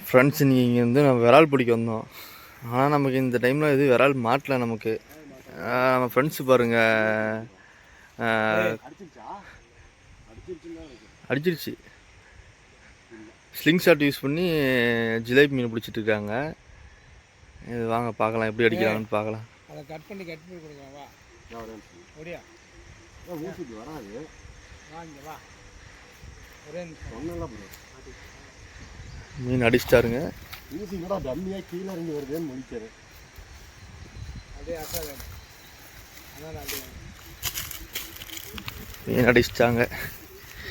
Friends இன்றைக்கி இங்கே வந்து நம்ம விரால் பிடிக்க வந்தோம். ஆனால் நமக்கு இந்த டைமில் இது விரால் மாட்டல நமக்கு. நம்ம ஃப்ரெண்ட்ஸு பாருங்கள் அடிச்சிருச்சு. ஸ்லிங் ஷாட் யூஸ் பண்ணி ஜிலேபி மீன் பிடிச்சிட்டு இருக்காங்க. இது வாங்க பார்க்கலாம் எப்படி அடிக்கிறாங்கன்னு பார்க்கலாம். அதை கட் பண்ணி கொடுக்கலாம். வா ஒடியா வராது. வாங்க வா ஒரே மீன் அடிச்சிட்டாருங்க. ஊசி கூட டம்மியாக கீழே இறங்கி வருதுன்னு முடிக்கிறது. அப்படியே அசாத மீன் அடிச்சிட்டாங்க.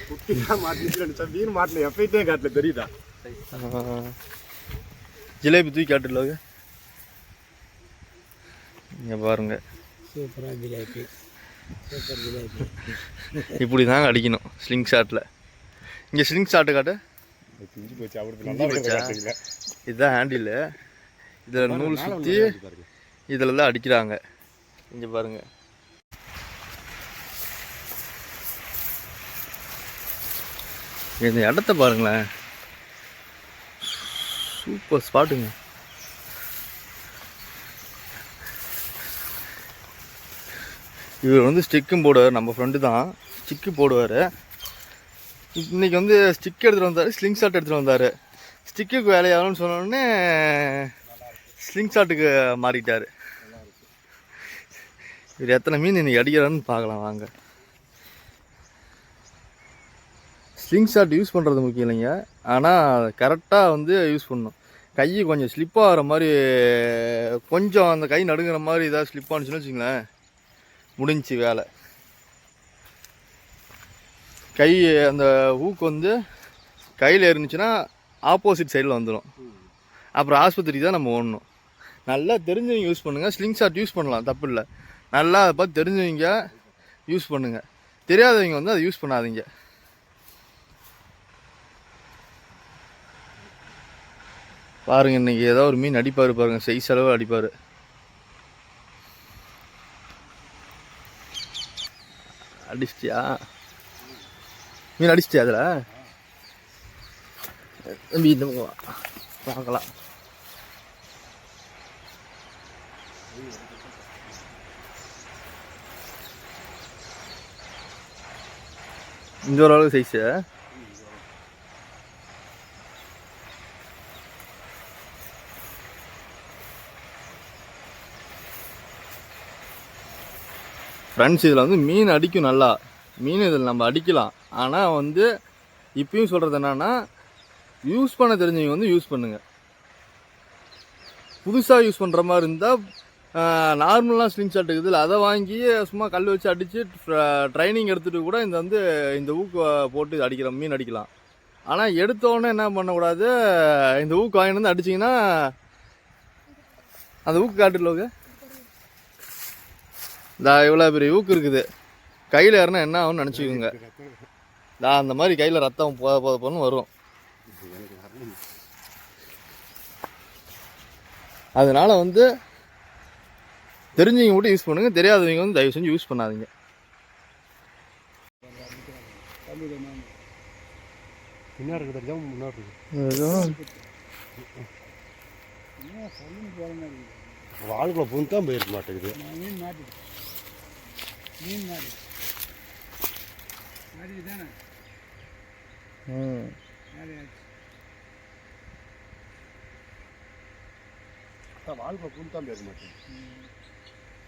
குட்டியாக மாட்டிச்சு. மீன் மாட்டில் எஃபெக்டே காட்டல தெரியுதா? ஜிலேபி தூக்கி காட்டுல இங்கே பாருங்க. சூப்பராக ஜிலேபி, சூப்பர் ஜிலேபி. இப்படி தாங்க அடிக்கணும் ஸ்லிங் ஷாட்டில். இங்கே ஸ்லிங் ஷாட்டு காட்டு. பிஞ்சு போச்சு. அவருக்கு இதுதான் ஹேண்டில். இதில் நூல் சுற்றி இதில் தான் அடிக்கிறாங்க. இங்கே பாருங்க. இந்த இடத்த பாருங்களேன், சூப்பர் ஸ்பாட்டுங்க. இவர் வந்து ஸ்டிக்கும் போடுவார், நம்ம ஃப்ரெண்டு தான் ஸ்டிக்கு போடுவார். இன்றைக்கி வந்து ஸ்டிக் எடுத்துகிட்டு வந்தார், ஸ்லிங் ஷாட் எடுத்துகிட்டு வந்தார். ஸ்டிக்குக்கு வேலையாகணும்னு சொன்னோடனே ஸ்லிங் ஷாட்டுக்கு மாறிட்டார். இவர் எத்தனை மீன் இன்றைக்கி அடிக்கிறான்னு பார்க்கலாம் வாங்க. ஸ்லிங் ஷாட் யூஸ் பண்ணுறது முக்கியம் இல்லைங்க, ஆனால் கரெக்டாக வந்து யூஸ் பண்ணணும். கை கொஞ்சம் ஸ்லிப்பாக ஆகிற மாதிரி, கொஞ்சம் அந்த கை நடுங்கிற மாதிரி ஏதாவது ஸ்லிப் ஆனிச்சுன்னு வச்சுங்களேன், முடிஞ்சு வேலை. கை அந்த ஊக்கு வந்து கையில் இருந்துச்சுன்னா ஆப்போசிட் சைடில் வந்துடும். அப்புறம் ஆஸ்பத்திரிக்கு தான் நம்ம ஓடணும். நல்லா தெரிஞ்சவங்க யூஸ் பண்ணுங்கள். ஸ்லிங் ஷாட் யூஸ் பண்ணலாம், தப்பு இல்லை. நல்லா அதை பார்த்து தெரிஞ்சவங்க யூஸ் பண்ணுங்கள். தெரியாதவங்க வந்து அதை யூஸ் பண்ணாதீங்க. பாருங்கள், இன்றைக்கி ஏதோ ஒரு மீன் அடிப்பார் பாருங்கள், சைஸ் அளவு அடிப்பார். அடிச்சிட்டியா மீன்? அடிச்சிட்டியா அதில் தம்பி? இந்த பார்க்கலாம். இந்த ஓரளவுக்கு சைஸு. ஃப்ரெண்ட்ஸ், இதில் வந்து மீன் அடிக்கும் நல்லா. மீன் இதில் நம்ம அடிக்கலாம். ஆனால் வந்து இப்பயும் சொல்கிறது என்னன்னா, யூஸ் பண்ண தெரிஞ்சவங்க வந்து யூஸ் பண்ணுங்கள். புதுசாக யூஸ் பண்ணுற மாதிரி இருந்தால் நார்மலாக ஸ்லிங் ஷாட் இருக்குது, அதை வாங்கி சும்மா கல் வச்சு அடித்து ட்ரைனிங் எடுத்துகிட்டு கூட இந்த ஊக்கு போட்டு அடிக்கிற மீன் அடிக்கலாம். ஆனால் எடுத்தோடனே என்ன பண்ணக்கூடாது, இந்த ஊக்கு வாங்கிட்டு வந்து அடிச்சிங்கன்னா அந்த ஊக்கு காட்டுலோங்க இவ்வளோ பெரிய ஊக்கு இருக்குது, கையில் ஏறினா என்ன ஆகும்னு நினச்சிக்கோங்க. அந்த மாதிரி கையில் ரத்தம் போன்னு வரும். அதனால் வந்து தெரிஞ்சவங்க மட்டும் யூஸ் பண்ணுங்கள், தெரியாதவங்க வந்து தயவு செஞ்சு யூஸ் பண்ணாதீங்க. வாழ்க்குள்ள பூந்து தான் போயிருக்க மாட்டேங்குது. வாழ்க்கை பூந்து தான் போயிருக்க மாட்டேங்குது.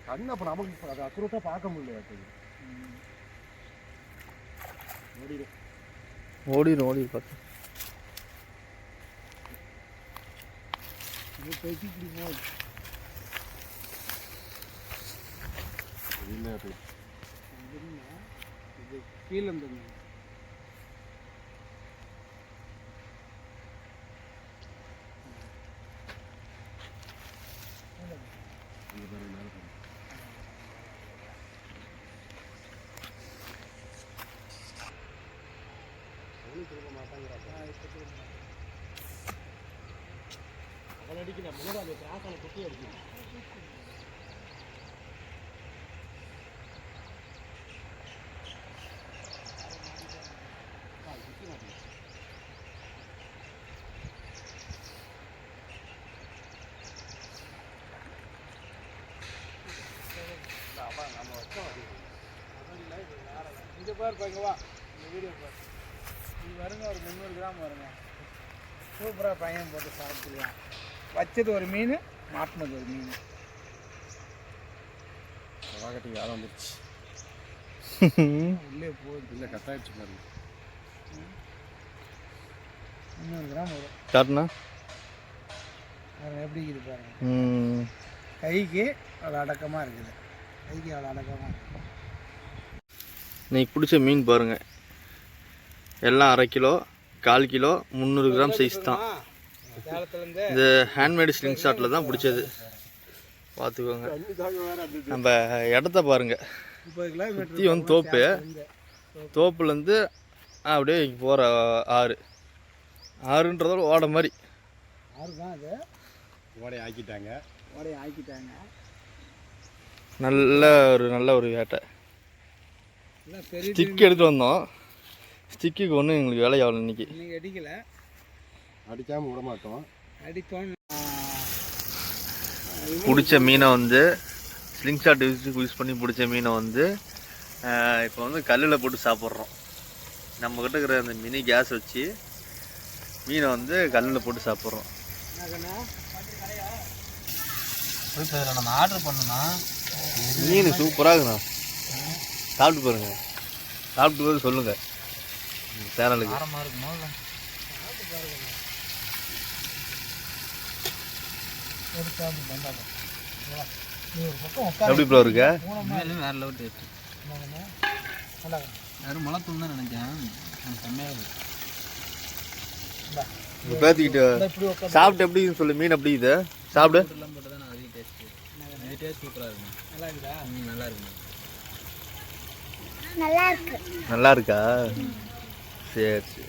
கண்ணு அப்போ நமக்கு அதை அக்குரட்டாக பார்க்க முடியல. ஓடிடும் பார்த்து கீழே அவன் அடிக்கணும், முன்னாடி அந்த கிராஸான குட்டி அடிக்கணும். இங்கே பாருப்பா இங்கே வா இந்த வீடியோ பாரு இது வருங்க ஒரு 300 கிராம் வருங்க சூப்பராக பையன் போட்டு சாப்பிட்டுருவான் வச்சது ஒரு மீன் மாட்டினது ஒரு மீன் வாகட்டுக்கு யாரும் வந்துருச்சு உள்ளே போகுது இல்லை கட்டாயிடுச்சு பாருங்க 300 கிராம் வரும் காட்டுனா பாருங்க எப்படி இருக்குது பாருங்க கைக்கு அவ்வளோ அடக்கமாக இருக்குது கைக்கு அவ்வளோ அடக்கமாக இருக்குது இன்னைக்கு பிடிச்ச மீன் பாருங்க எல்லாம் 1/2 கிலோ 1/4 கிலோ 300 கிராம் சைஸ் தான். சேலத்துலேருந்து இந்த ஹேண்ட்மேடு ஸ்லிங் ஷாட்டில் தான் பிடிச்சது. பார்த்துக்கோங்க. நம்ம இடத்த பாருங்க. 30 கிலோமீட்டர் சுற்றி வந்து தோப்பு, தோப்புலேருந்து அப்படியே போகிற ஆறுன்றதோட ஓட மாதிரி ஆறு தான் அது ஓடையை ஆக்கிட்டாங்க. ஓடையை ஆக்கிட்டாங்க. நல்ல ஒரு வேட்டை. பெரிய ஸ்டிக் எடுத்துகிட்டு வந்தோம். ஸ்டிக்குக்கு ஒன்றும் எங்களுக்கு வேலை ஆகலை இன்னைக்கு. நீங்கள் அடிக்கலை, அடிக்காமல் விட மாட்டோம். அடிப்போம். பிடிச்ச மீனை வந்து ஸ்லிங் ஷாட் யூஸ் பண்ணி பிடிச்ச மீனை வந்து இப்போ வந்து கல்லில் போட்டு சாப்பிட்றோம். நம்மக்கிட்ட இருக்கிற அந்த மினி கேஸ் வச்சு மீனை வந்து கல்லில் போட்டு சாப்பிட்றோம். நம்ம ஆர்டர் பண்ணோம்னா மீன் சூப்பராக இருக்குண்ணா. சாப்பிட்டு பாருங்க. சாப்பிட்டு போது சொல்லுங்கள் சேனலுக்கு. காரமாக இருக்குமா இல்லை எப்படி ப்ரோ இருக்கு? வேற லெவல் டேஸ்ட். யாரும் மிளத்தூள் தான் நினைச்சேன், செம்மையாக இருக்குது. இப்போ பேத்திக்கிட்டு சாப்பிட்டு எப்படின்னு சொல்லு. மீன் எப்படி இது சாப்பிடு. போட்டு தான் அதிக டேஸ்ட்டு. இது டேஸ்ட் சூப்பராக இருக்கும். நல்லா இருக்குதா? நல்லா இருக்குண்ணா. நல்லா இருக்கா? சரி சரி.